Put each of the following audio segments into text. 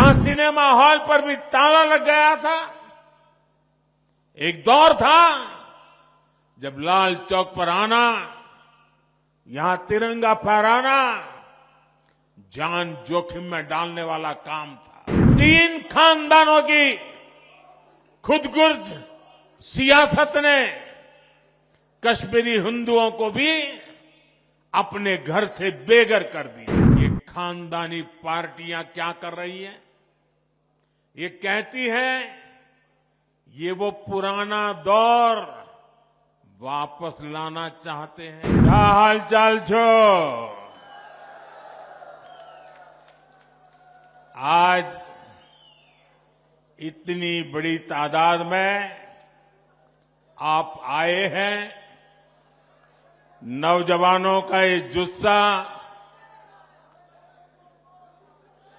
यहां cinema hall पर भी ताला लग गया था। एक दौर था जब लाल चौक पर आना, यहां तिरंगा फहराना जान जोखिम में डालने वाला काम था। 3 खानदानों की खुदगर्ज सियासत ने कश्मीरी हिंदुओं को भी अपने घर से बेघर कर दिया। ये खानदानी पार्टियां क्या कर रही हैं? ये कहती हैं ये वो पुराना दौर वापस लाना चाहते हैं। क्या हाल चाल छो? आज इतनी बड़ी तादाद में आप आए हैं। नौजवानों का ये जुस्सा,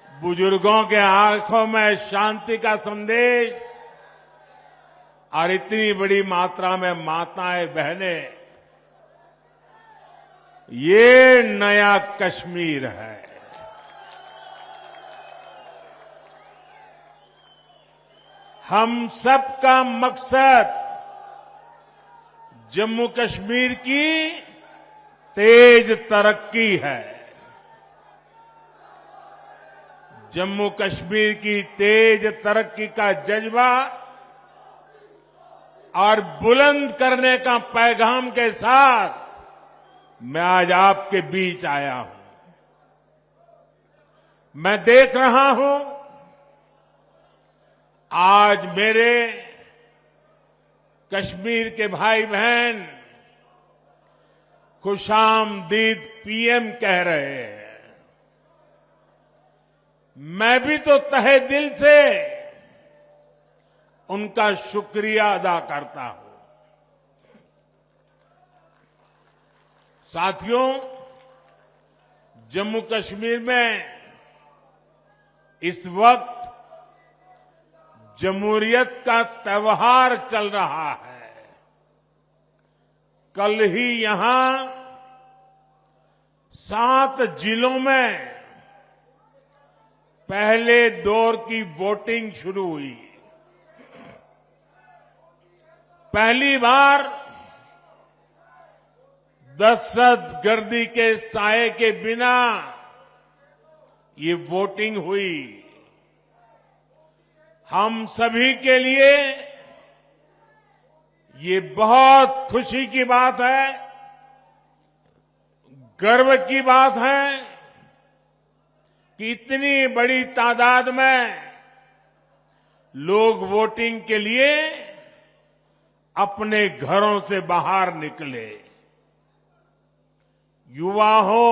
बुजुर्गों के आंखों में शांति का संदेश और इतनी बड़ी मात्रा में माताएं बहनें, ये नया कश्मीर है। हम सबका मकसद जम्मू कश्मीर की तेज तरक्की है। जम्मू कश्मीर की तेज तरक्की का जज्बा और बुलंद करने का पैगाम के साथ मैं आज आपके बीच आया हूं। मैं देख रहा हूं आज मेरे कश्मीर के भाई बहन खुशामदीद पीएम कह रहे हैं। मैं भी तो तहे दिल से उनका शुक्रिया अदा करता हूं। साथियों, जम्मू कश्मीर में इस वक्त जमहूरियत का त्योहार चल रहा है। कल ही यहां 7 जिलों में पहले दौर की वोटिंग शुरू हुई। पहली बार दहशतगर्दी के साए के बिना ये वोटिंग हुई। हम सभी के लिए ये बहुत खुशी की बात है, गर्व की बात है कि इतनी बड़ी तादाद में लोग वोटिंग के लिए अपने घरों से बाहर निकले। युवा हो,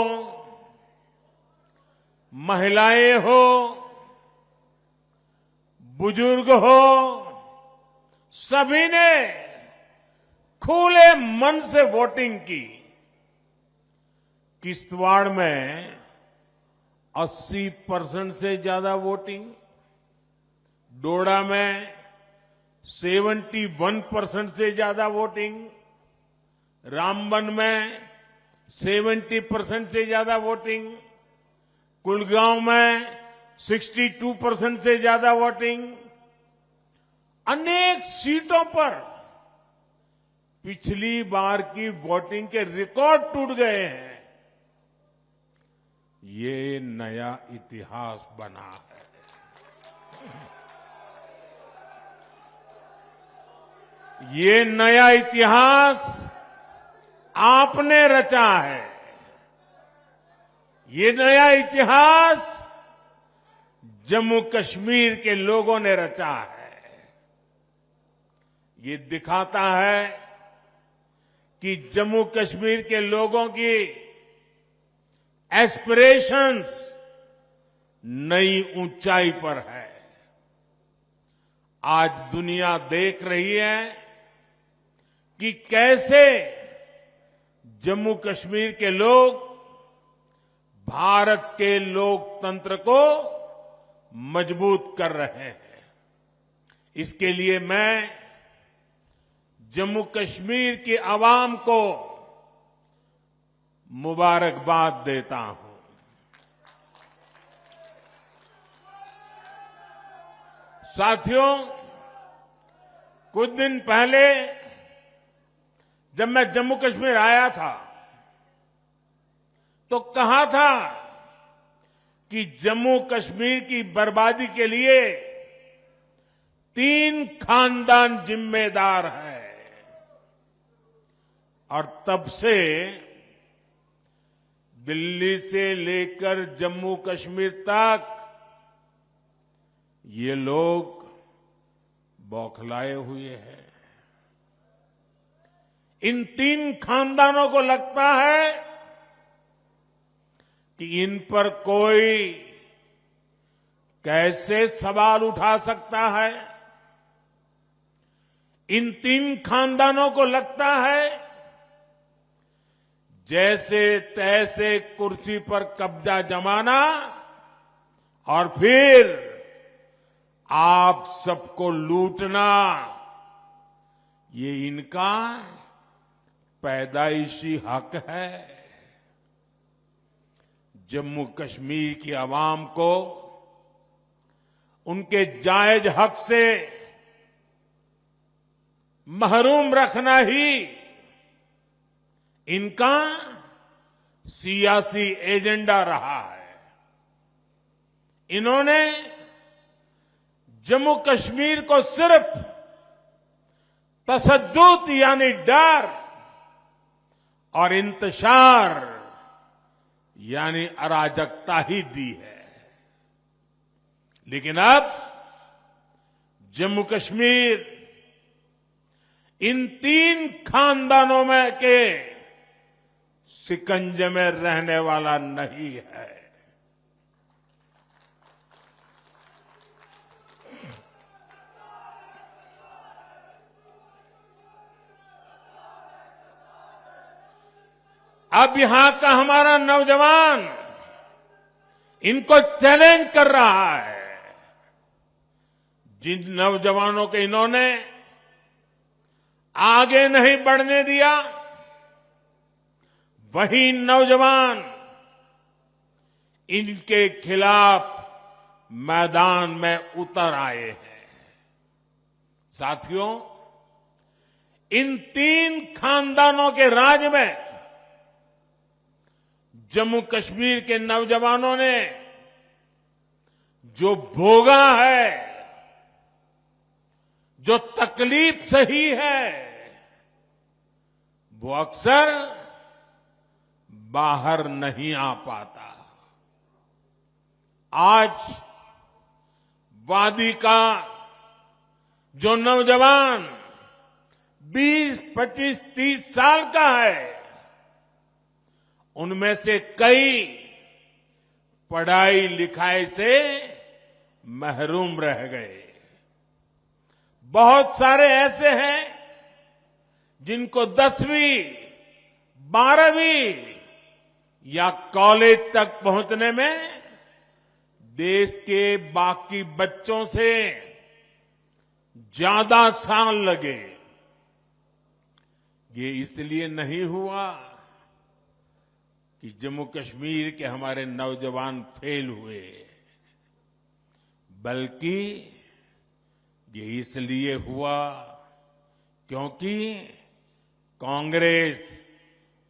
महिलाएं हो, बुजुर्ग हो, सभी ने खुले मन से वोटिंग की। किश्तवाड़ में 80% से ज्यादा वोटिंग, डोडा में 71% से ज्यादा वोटिंग, रामबन में 70% से ज्यादा वोटिंग, कुलगांव में 62% से ज्यादा वोटिंग। अनेक सीटों पर पिछली बार की वोटिंग के रिकॉर्ड टूट गए हैं। ये नया इतिहास बना है। ये नया इतिहास आपने रचा है। ये नया इतिहास जम्मू कश्मीर के लोगों ने रचा है। ये दिखाता है कि जम्मू कश्मीर के लोगों की एस्पिरेशंस नई ऊंचाई पर है। आज दुनिया देख रही है कि कैसे जम्मू कश्मीर के लोग भारत के लोकतंत्र को मजबूत कर रहे हैं। इसके लिए मैं जम्मू कश्मीर की आवाम को मुबारकबाद देता हूं। साथियों, कुछ दिन पहले जब मैं जम्मू कश्मीर आया था तो कहा था कि जम्मू कश्मीर की बर्बादी के लिए 3 खानदान जिम्मेदार है। और तब से दिल्ली से लेकर जम्मू कश्मीर तक ये लोग बौखलाए हुए हैं। इन 3 खानदानों को लगता है कि इन पर कोई कैसे सवाल उठा सकता है। इन 3 खानदानों को लगता है जैसे तैसे कुर्सी पर कब्जा जमाना और फिर आप सबको लूटना, ये इनका पैदाइशी हक है। जम्मू कश्मीर की आवाम को उनके जायज हक से महरूम रखना ही इनका सियासी एजेंडा रहा है। इन्होंने जम्मू कश्मीर को सिर्फ तशद्दुद यानी डर और इंतशार यानी अराजकता ही दी है। लेकिन अब जम्मू कश्मीर इन 3 खानदानों में के शिकंजे में रहने वाला नहीं है। अब यहां का हमारा नौजवान इनको चैलेंज कर रहा है। जिन नौजवानों के इन्होंने आगे नहीं बढ़ने दिया, वही नौजवान इनके खिलाफ मैदान में उतर आए हैं। साथियों, इन 3 खानदानों के राज में जम्मू कश्मीर के नौजवानों ने जो भोगा है, जो तकलीफ सही है, वो अक्सर बाहर नहीं आ पाता। आज वादी का जो नौजवान 20, 25, 30 साल का है, उनमें से कई पढ़ाई लिखाई से महरूम रह गए। बहुत सारे ऐसे हैं जिनको 10वीं, 12वीं या कॉलेज तक पहुंचने में देश के बाकी बच्चों से ज्यादा साल लगे। ये इसलिए नहीं हुआ कि जम्मू कश्मीर के हमारे नौजवान फेल हुए, बल्कि ये इसलिए हुआ क्योंकि कांग्रेस,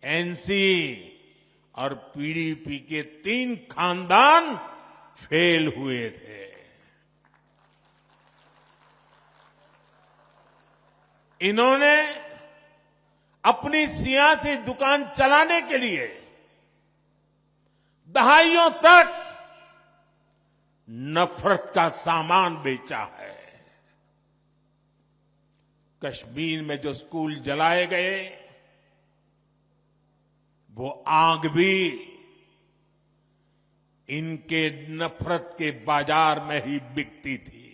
एनसी और पीडीपी के 3 खानदान फेल हुए थे। इन्होंने अपनी सियासी दुकान चलाने के लिए दहाइयों तक नफरत का सामान बेचा है। कश्मीर में जो स्कूल जलाए गए, वो आग भी इनके नफरत के बाजार में ही बिकती थी।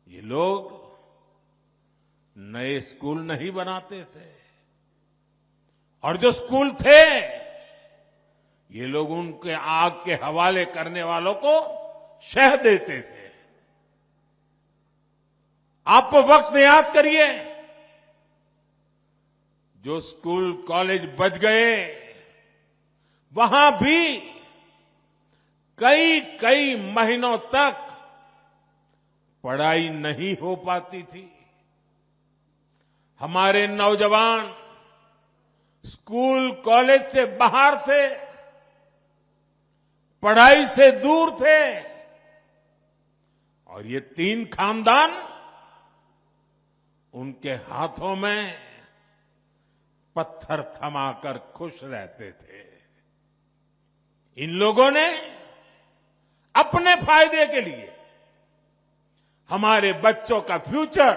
ये लोग नए स्कूल नहीं बनाते थे, और जो स्कूल थे, ये लोग उनके आग के हवाले करने वालों को शह देते थे। आप वक्त याद करिए, जो स्कूल कॉलेज बच गए, वहां भी कई कई महीनों तक पढ़ाई नहीं हो पाती थी। हमारे नौजवान स्कूल कॉलेज से बाहर थे, पढ़ाई से दूर थे, और ये तीन खानदान उनके हाथों में पत्थर थमाकर खुश रहते थे। इन लोगों ने अपने फायदे के लिए हमारे बच्चों का फ्यूचर,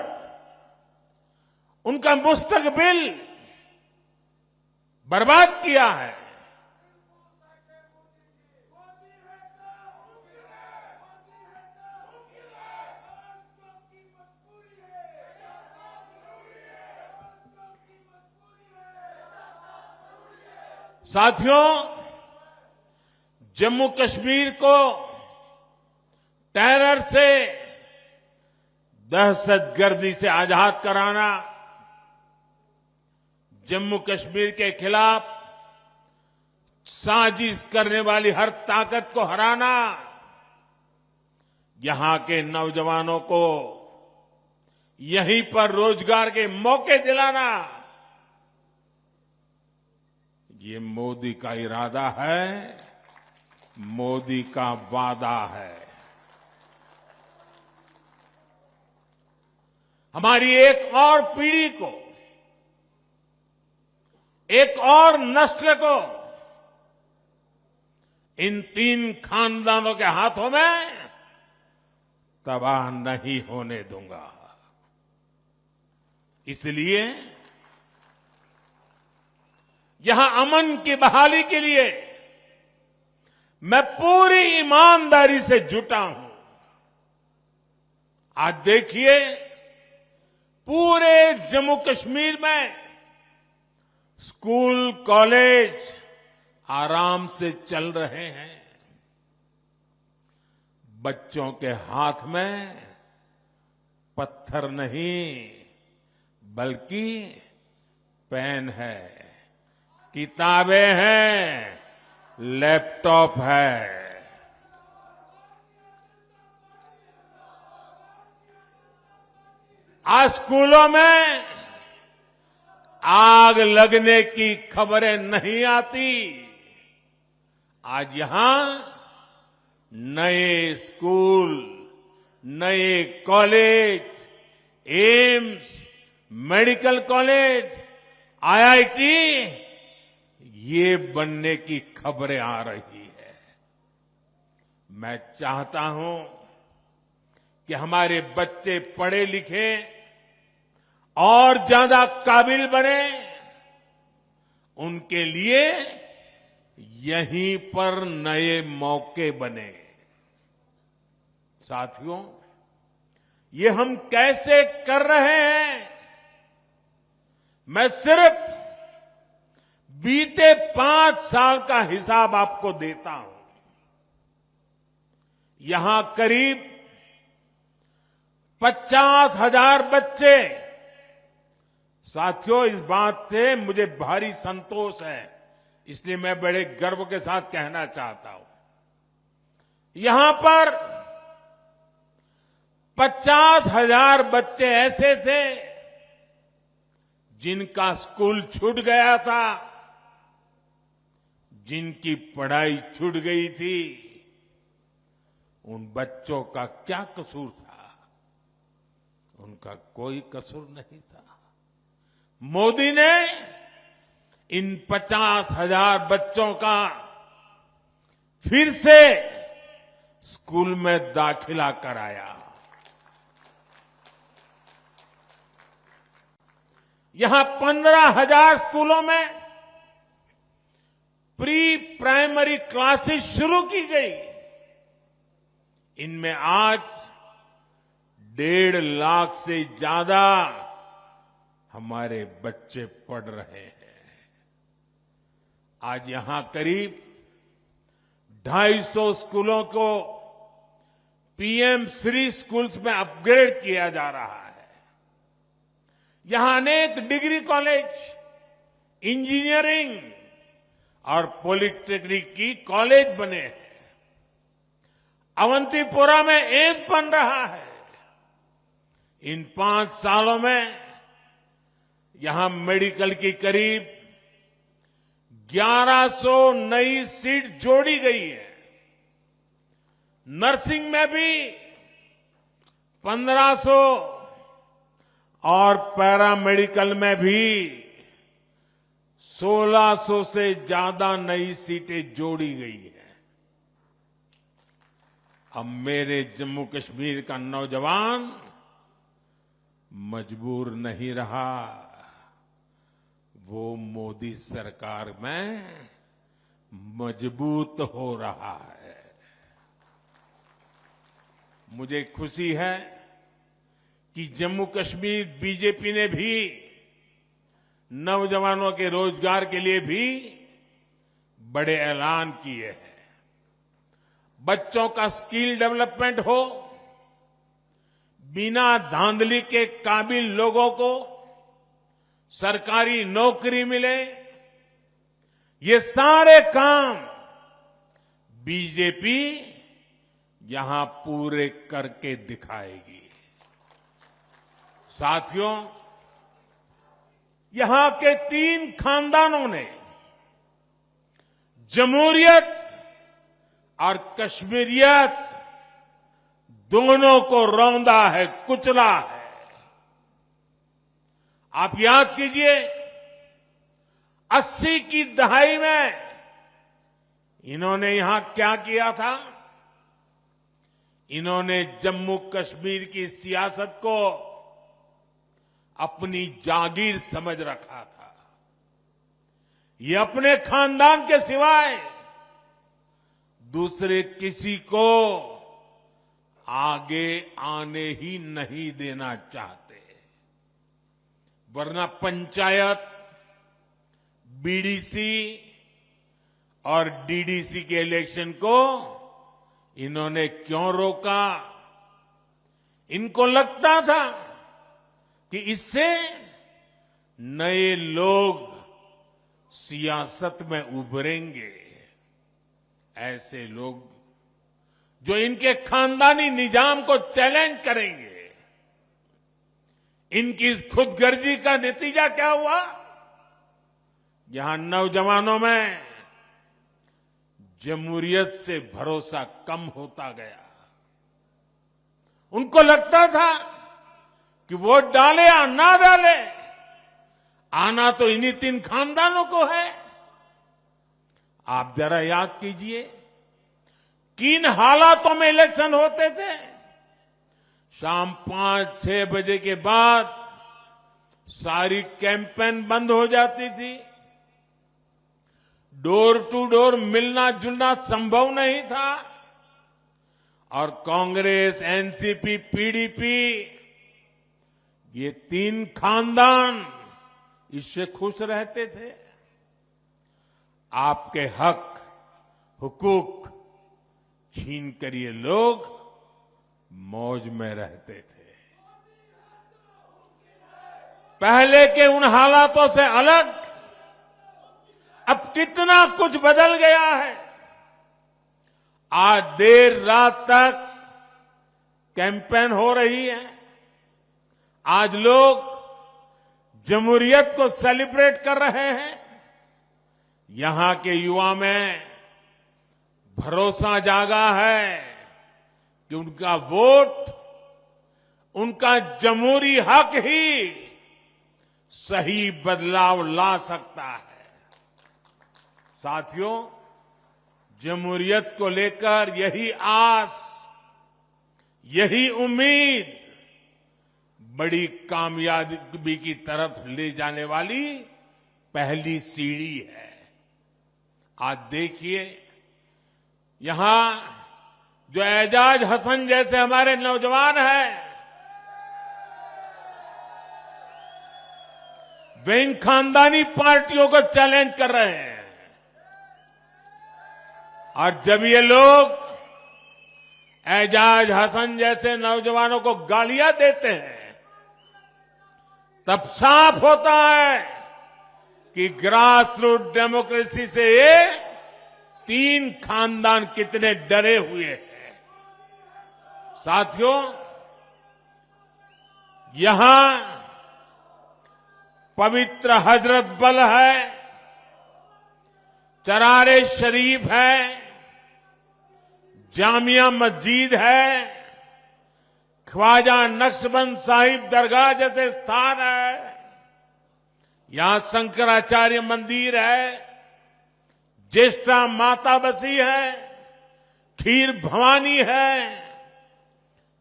उनका मुस्तकबिल बर्बाद किया है। साथियों, जम्मू कश्मीर को टेरर से, दहशतगर्दी से आजाद कराना, जम्मू कश्मीर के खिलाफ साजिश करने वाली हर ताकत को हराना, यहां के नौजवानों को यहीं पर रोजगार के मौके दिलाना, ये मोदी का इरादा है, मोदी का वादा है। हमारी एक और पीढ़ी को, एक और नस्ल को इन तीन खानदानों के हाथों में तबाह नहीं होने दूंगा। इसलिए यहां अमन की बहाली के लिए मैं पूरी ईमानदारी से जुटा हूं। आज देखिए, पूरे जम्मू कश्मीर में स्कूल कॉलेज आराम से चल रहे हैं। बच्चों के हाथ में पत्थर नहीं बल्कि पेन है, किताबें हैं, लैपटॉप है। आज स्कूलों में आग लगने की खबरें नहीं आती। आज यहां नए स्कूल, नए college, AIIMS, medical college, IIT, ये बनने की खबरें आ रही है। मैं चाहता हूं कि हमारे बच्चे पढ़े लिखे और ज्यादा काबिल बने, उनके लिए यहीं पर नए मौके बने। साथियों, ये हम कैसे कर रहे हैं? मैं सिर्फ बीते 5 साल का हिसाब आपको देता हूं। यहां करीब 50,000 बच्चे, साथियों इस बात से मुझे भारी संतोष है, इसलिए मैं बड़े गर्व के साथ कहना चाहता हूं, यहां पर 50,000 बच्चे ऐसे थे जिनका स्कूल छूट गया था, जिनकी पढ़ाई छूट गई थी। उन बच्चों का क्या कसूर था? उनका कोई कसूर नहीं था। मोदी ने इन 50,000 बच्चों का फिर से स्कूल में दाखिला कराया। यहां 15,000 स्कूलों में प्री प्राइमरी क्लासेस शुरू की गई। इनमें आज 1.5 लाख से ज्यादा हमारे बच्चे पढ़ रहे हैं। आज यहां करीब 250 स्कूलों को पीएम श्री स्कूल्स में अपग्रेड किया जा रहा है। यहां अनेक डिग्री कॉलेज, इंजीनियरिंग और पॉलिटेक्निक की कॉलेज बने हैं। अवंतीपोरा में एम्स बन रहा है। इन 5 सालों में यहां मेडिकल की करीब 1100 नई सीट जोड़ी गई है। नर्सिंग में भी 1500 और पैरामेडिकल में भी 1600 से ज्यादा नई सीटें जोड़ी गई है। अब मेरे जम्मू कश्मीर का नौजवान मजबूर नहीं रहा, वो मोदी सरकार में मजबूत हो रहा है। मुझे खुशी है कि जम्मू कश्मीर बीजेपी ने भी नौजवानों के रोजगार के लिए भी बड़े ऐलान किए हैं। बच्चों का स्किल डेवलपमेंट हो, बिना धांधली के काबिल लोगों को सरकारी नौकरी मिले, ये सारे काम बीजेपी यहां पूरे करके दिखाएगी। साथियों, यहां के 3 खानदानों ने जमहूरियत और कश्मीरियत दोनों को रौंदा है, कुचला है। आप याद कीजिए, 80 की दहाई में इन्होंने यहां क्या किया था? इन्होंने जम्मू कश्मीर की सियासत को अपनी जागीर समझ रखा था। ये अपने खानदान के सिवाय दूसरे किसी को आगे आने ही नहीं देना चाहते, वरना पंचायत, बीडीसी और डीडीसी के इलेक्शन को इन्होंने क्यों रोका? इनको लगता था कि इससे नए लोग सियासत में उभरेंगे। ऐसे लोग जो इनके खानदानी निजाम को चैलेंज करेंगे। इनकी इस खुदगर्जी का नतीजा क्या हुआ? यहां नौजवानों में जमहूरियत से भरोसा कम होता गया। उनको लगता था कि वोट डाले या ना डाले, आना तो इन्हीं 3 खानदानों को है। आप जरा याद कीजिए, किन हालातों में इलेक्शन होते थे। शाम 5-6 बजे के बाद सारी कैंपेन बंद हो जाती थी। डोर टू डोर मिलना जुलना संभव नहीं था और कांग्रेस, एनसीपी, पीडीपी, ये 3 खानदान इससे खुश रहते थे। आपके हक, हुकूक छीन कर ये लोग मौज में रहते थे। पहले के उन हालातों से अलग अब कितना कुछ बदल गया है। आज देर रात तक कैंपेन हो रही है। आज लोग जमहूरियत को सेलिब्रेट कर रहे हैं। यहां के युवा में भरोसा जागा है कि उनका वोट, उनका जमहूरी हक ही सही बदलाव ला सकता है। साथियों, जमहूरियत को लेकर यही आस, यही उम्मीद बड़ी कामयाबी की तरफ ले जाने वाली पहली सीढ़ी है। आज देखिए, यहां जो एजाज हसन जैसे हमारे नौजवान हैं, वे इन खानदानी पार्टियों को चैलेंज कर रहे हैं। और जब ये लोग एजाज हसन जैसे नौजवानों को गालियां देते हैं, तब साफ होता है कि ग्रास रूट डेमोक्रेसी से ये 3 खानदान कितने डरे हुए हैं। साथियों, यहां पवित्र हजरत बल है, चरारे शरीफ है, जामिया मस्जिद है, ख्वाजा नक्शबंद साहिब दरगाह जैसे स्थान है, यहां शंकराचार्य मंदिर है, ज्येष्ठा माता बसी है, खीर भवानी है।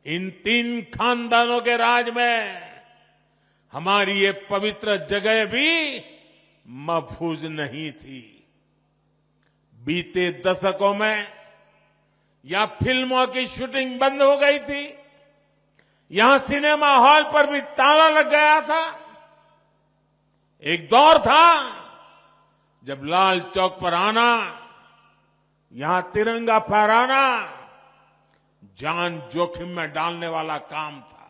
इन 3 खानदानों के राज में हमारी ये पवित्र जगह भी महफूज नहीं थी। बीते दशकों में यहां फिल्मों की शूटिंग बंद हो गई थी, यहां सिनेमा हॉल पर भी ताला लग गया था। एक दौर था जब लाल चौक पर आना, यहां तिरंगा फहराना जान जोखिम में डालने वाला काम था।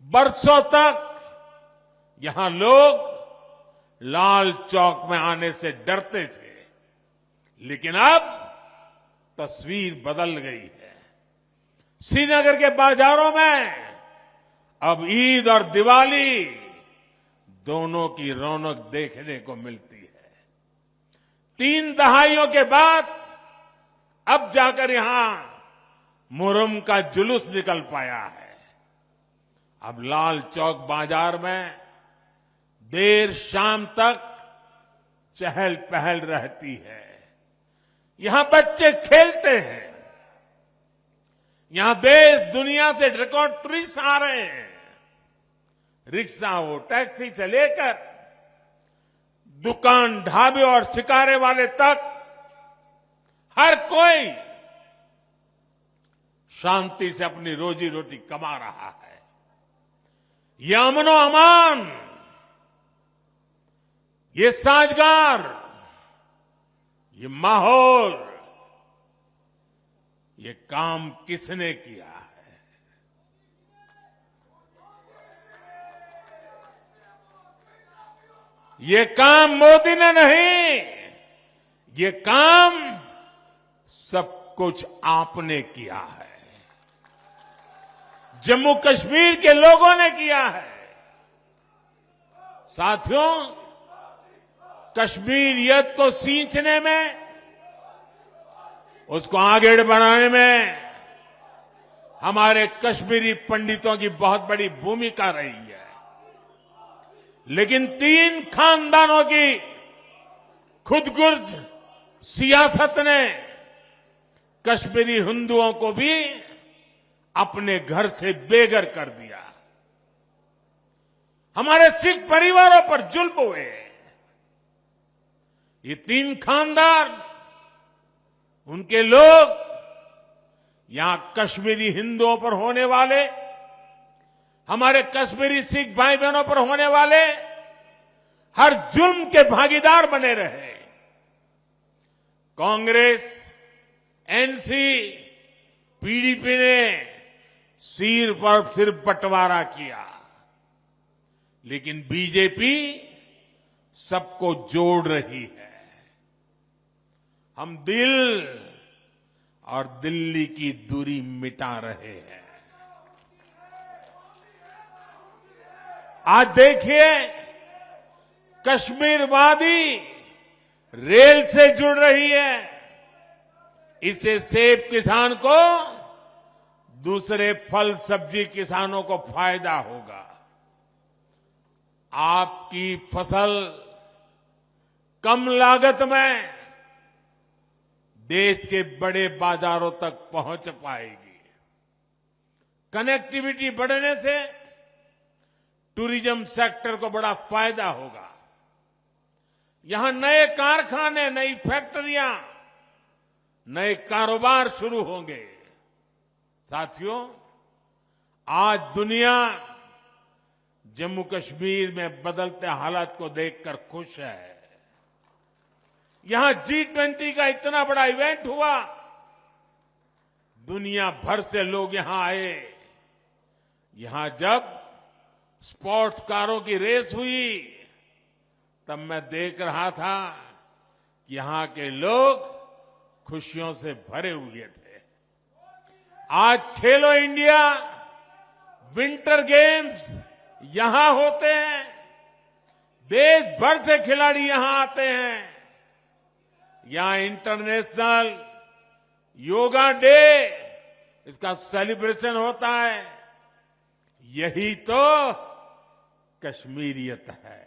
बरसों तक यहां लोग लाल चौक में आने से डरते थे, लेकिन अब तस्वीर बदल गई है। श्रीनगर के बाजारों में अब ईद और दिवाली दोनों की रौनक देखने को मिलती है। 3 दहाइयों के बाद अब जाकर यहां मुहर्रम का जुलूस निकल पाया है। अब लाल चौक बाजार में देर शाम तक चहल पहल रहती है। यहां बच्चे खेलते हैं, यहां देश दुनिया से रिकॉर्ड टूरिस्ट आ रहे हैं। रिक्शा हो, टैक्सी से लेकर दुकान, ढाबे और शिकारे वाले तक हर कोई शांति से अपनी रोजी रोटी कमा रहा है। ये अमनो अमान, ये साजगार, ये माहौल, ये काम किसने किया है? ये काम मोदी ने नहीं, ये काम सब कुछ आपने किया है, जम्मू कश्मीर के लोगों ने किया है। साथियों, कश्मीरियत को सींचने में, उसको आगे बढ़ाने में हमारे कश्मीरी पंडितों की बहुत बड़ी भूमिका रही है। लेकिन 3 खानदानों की खुदगर्ज सियासत ने कश्मीरी हिंदुओं को भी अपने घर से बेघर कर दिया। हमारे सिख परिवारों पर जुल्म हुए। ये 3 खानदान, उनके लोग यहां कश्मीरी हिंदुओं पर होने वाले, हमारे कश्मीरी सिख भाई बहनों पर होने वाले हर जुल्म के भागीदार बने रहे। कांग्रेस, एनसी, पीडीपी ने सिर पर सिर बंटवारा किया, लेकिन बीजेपी सबको जोड़ रही है। हम दिल और दिल्ली की दूरी मिटा रहे हैं। आज देखिए, कश्मीर वादी रेल से जुड़ रही है। इससे सेब किसान को, दूसरे फल सब्जी किसानों को फायदा होगा। आपकी फसल कम लागत में देश के बड़े बाजारों तक पहुंच पाएगी। कनेक्टिविटी बढ़ने से टूरिज्म सेक्टर को बड़ा फायदा होगा। यहां नए कारखाने, नई फैक्ट्रियां, नए कारोबार शुरू होंगे। साथियों, आज दुनिया जम्मू कश्मीर में बदलते हालात को देखकर खुश है। यहां G20 का इतना बड़ा इवेंट हुआ, दुनिया भर से लोग यहां आए। यहां जब स्पोर्ट्स कारों की रेस हुई, तब मैं देख रहा था कि यहां के लोग खुशियों से भरे हुए थे। आज खेलो इंडिया विंटर गेम्स यहां होते हैं, देश भर से खिलाड़ी यहां आते हैं। यहां इंटरनेशनल योगा डे, इसका सेलिब्रेशन होता है। यही तो कश्मीरियत है,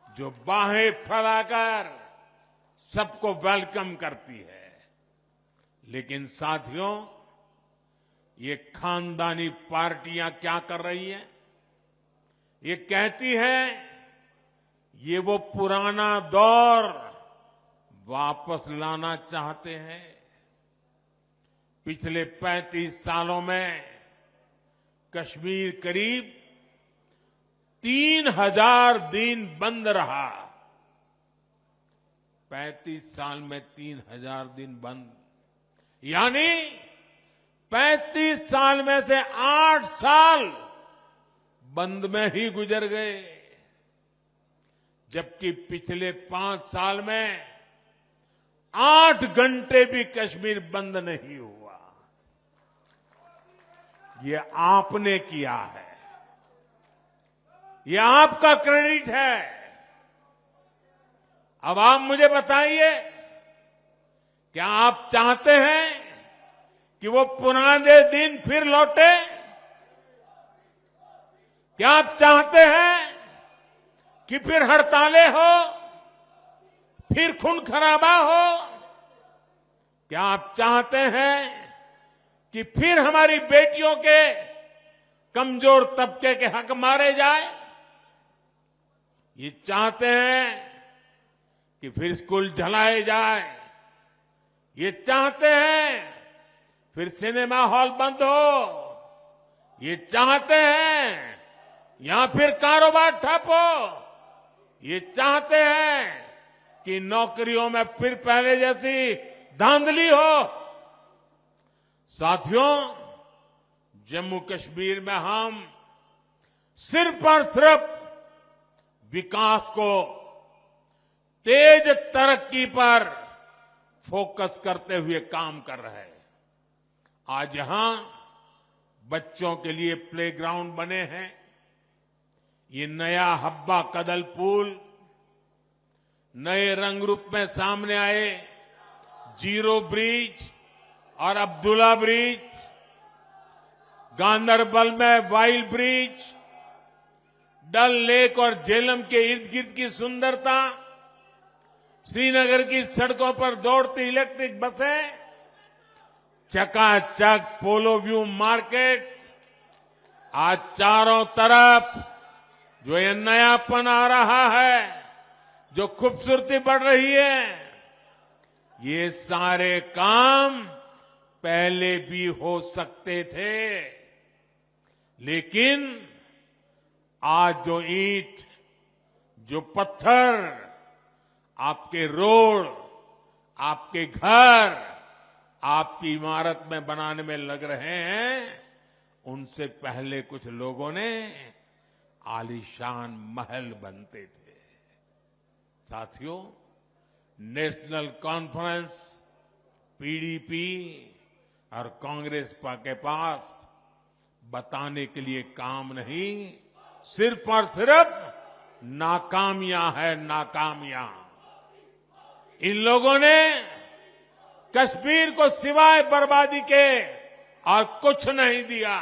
जो बाहें फैलाकर सबको वेलकम करती है। लेकिन साथियों, ये खानदानी पार्टियां क्या कर रही हैं? ये कहती हैं ये वो पुराना दौर वापस लाना चाहते हैं। पिछले 35 सालों में कश्मीर करीब 3000 दिन बंद रहा। 35 साल में 3000 दिन बंद, यानी 35 साल में से 8 साल बंद में ही गुजर गए। जबकि पिछले 5 साल में 8 घंटे भी कश्मीर बंद नहीं हुआ। ये आपने किया है, ये आपका क्रेडिट है। अब आप मुझे बताइए, क्या आप चाहते हैं कि वो पुराने दिन फिर लौटे? क्या आप चाहते हैं कि फिर हड़तालें हो, फिर खून खराबा हो? क्या आप चाहते हैं कि फिर हमारी बेटियों के कमजोर तबके के हक मारे जाए? ये चाहते हैं कि फिर स्कूल जलाए जाए? ये चाहते हैं फिर सिनेमा हॉल बंद हो? ये चाहते हैं यहां फिर कारोबार ठप हो? ये चाहते हैं कि नौकरियों में फिर पहले जैसी धांधली हो? साथियों, जम्मू कश्मीर में हम सिर्फ और सिर्फ विकास को, तेज तरक्की पर फोकस करते हुए काम कर रहे हैं। आज यहां बच्चों के लिए प्लेग्राउंड बने हैं। ये नया हब्बा कदल पुल, नए रंग रूप में सामने आए जीरो ब्रिज और अब्दुल्ला ब्रिज, गांदरबल में वाइल्ड ब्रिज, डल लेक और झेलम के इर्द गिर्द की सुंदरता, श्रीनगर की सड़कों पर दौड़ती इलेक्ट्रिक बसें, चकाचक पोलो व्यू मार्केट, आज चारों तरफ जो ये नयापन आ रहा है, जो खूबसूरती बढ़ रही है, ये सारे काम पहले भी हो सकते थे। लेकिन आज जो ईंट, जो पत्थर आपके रोड, आपके घर, आपकी इमारत में बनाने में लग रहे हैं, उनसे पहले कुछ लोगों ने आलीशान महल बनते थे। साथियों, नेशनल कॉन्फ्रेंस, पीडीपी और कांग्रेस के पास बताने के लिए काम नहीं, सिर्फ और सिर्फ नाकामियां है, नाकामियां। इन लोगों ने कश्मीर को सिवाय बर्बादी के और कुछ नहीं दिया।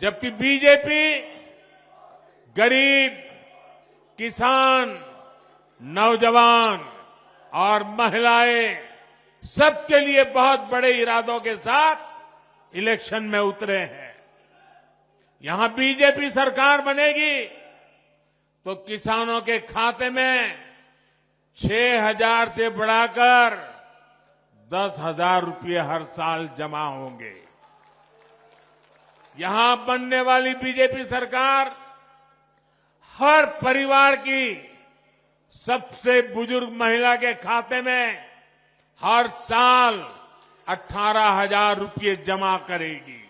जबकि बीजेपी गरीब, किसान, नौजवान और महिलाएं सबके लिए बहुत बड़े इरादों के साथ इलेक्शन में उतरे हैं। यहां बीजेपी सरकार बनेगी तो किसानों के खाते में 6,000 से बढ़ाकर 10,000 रुपये हर साल जमा होंगे। यहां बनने वाली बीजेपी सरकार हर परिवार की सबसे बुजुर्ग महिला के खाते में हर साल 18,000 रुपये जमा करेगी।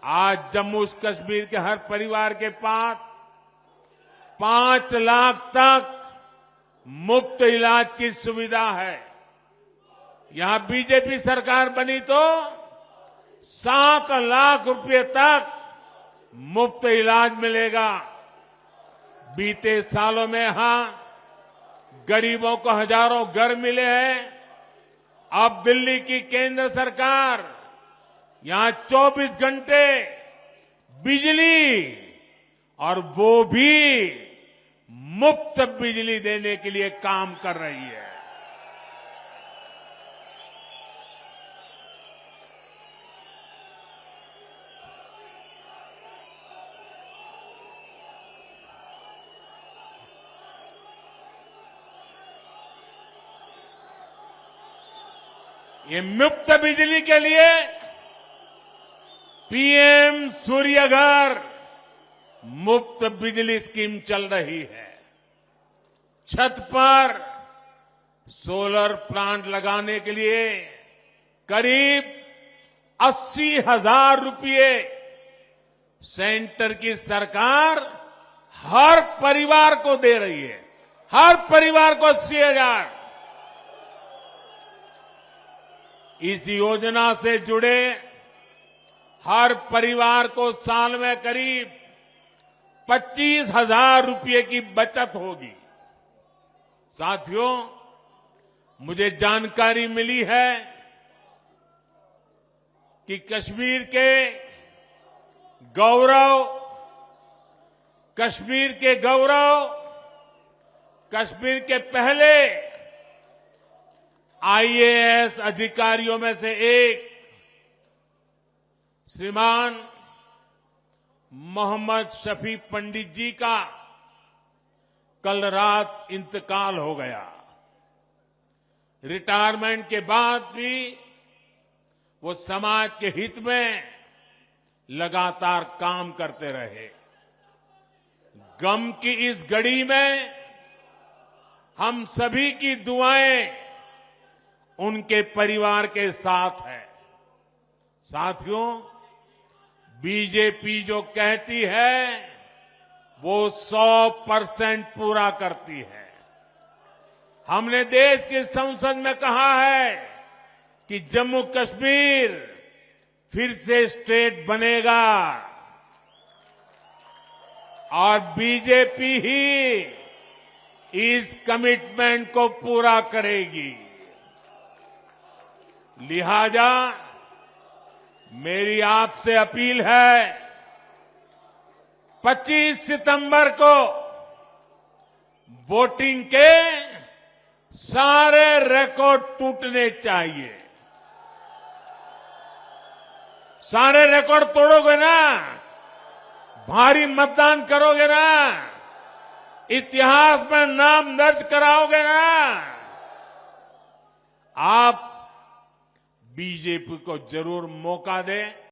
आज जम्मू कश्मीर के हर परिवार के पास 5 लाख तक मुफ्त इलाज की सुविधा है। यहां बीजेपी सरकार बनी तो 7 लाख रुपए तक मुफ्त इलाज मिलेगा। बीते सालों में यहां गरीबों को हजारों घर मिले हैं। अब दिल्ली की केंद्र सरकार यहां 24 घंटे बिजली और वो भी मुफ्त बिजली देने के लिए काम कर रही है। ये मुफ्त बिजली के लिए पीएम सूर्य घर मुफ्त बिजली स्कीम चल रही है। छत पर सोलर प्लांट लगाने के लिए करीब 80,000 रुपये सेंटर की सरकार हर परिवार को दे रही है। हर परिवार को 80,000। इस योजना से जुड़े हर परिवार को साल में करीब 25,000 रुपये की बचत होगी। साथियों, मुझे जानकारी मिली है कि कश्मीर के गौरव, कश्मीर के पहले आईएएस अधिकारियों में से एक श्रीमान मोहम्मद शफी पंडित जी का कल रात इंतकाल हो गया। रिटायरमेंट के बाद भी वो समाज के हित में लगातार काम करते रहे। गम की इस घड़ी में हम सभी की दुआएं उनके परिवार के साथ है। साथियों, बीजेपी जो कहती है वो 100% पूरा करती है। हमने देश की संसद में कहा है कि जम्मू कश्मीर फिर से स्टेट बनेगा और बीजेपी ही इस कमिटमेंट को पूरा करेगी। लिहाजा मेरी आपसे अपील है, 25 सितंबर को वोटिंग के सारे रिकॉर्ड टूटने चाहिए। सारे रिकॉर्ड तोड़ोगे ना, भारी मतदान करोगे ना, इतिहास में नाम दर्ज कराओगे ना, आप बीजेपी को जरूर मौका दें।